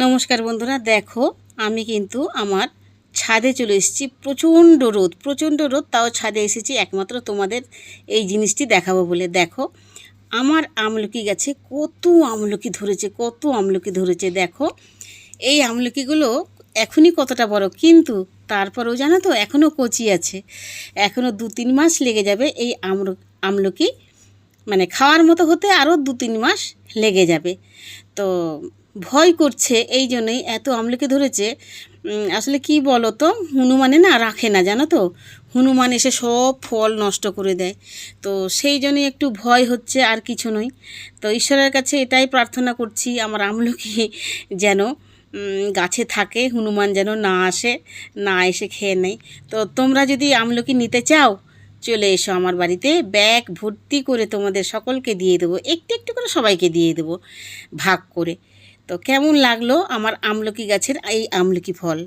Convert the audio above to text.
নমস্কার বন্ধুরা, দেখো আমি কিন্তু আমার ছাদে চলে এসেছি। প্রচণ্ড রোদ, তাও ছাদে এসেছি একমাত্র তোমাদের এই জিনিসটি দেখাবো বলে। দেখো আমার আমলকি গাছে কত আমলকি ধরেছে দেখো। এই আমলকিগুলো এখনই কতটা বড়, কিন্তু তারপরেও জানো তো এখনও কচি আছে। এখনও 2-3 মাস লেগে যাবে এই আমলকি মানে খাওয়ার মতো হতে, আরও 2-3 মাস লেগে যাবে। তো ভয় করছে, এই জন্যই এত আমলকি ধরেছে। আসলে কি বলো তো, হনুমানে না রাখে না, জানো তো, হনুমান এসে সব ফল নষ্ট করে দেয়। তো সেই জন্যই একটু ভয় হচ্ছে, আর কিছু নয়। তো ঈশ্বরের কাছে এটাই প্রার্থনা করছি, আমার আমলকি যেন গাছে থাকে, হনুমান যেন না এসে খেয়ে নেয়। তো তোমরা যদি আমলকি নিতে চাও, চলে এসো আমার বাড়িতে, ব্যাগ ভর্তি করে তোমাদের সকলকে দিয়ে দেবো, একটু একটু করে সবাইকে দিয়ে দেবো ভাগ করে। তো কেমন লাগলো আমার আমলকি গাছের এই আমলকি ফল?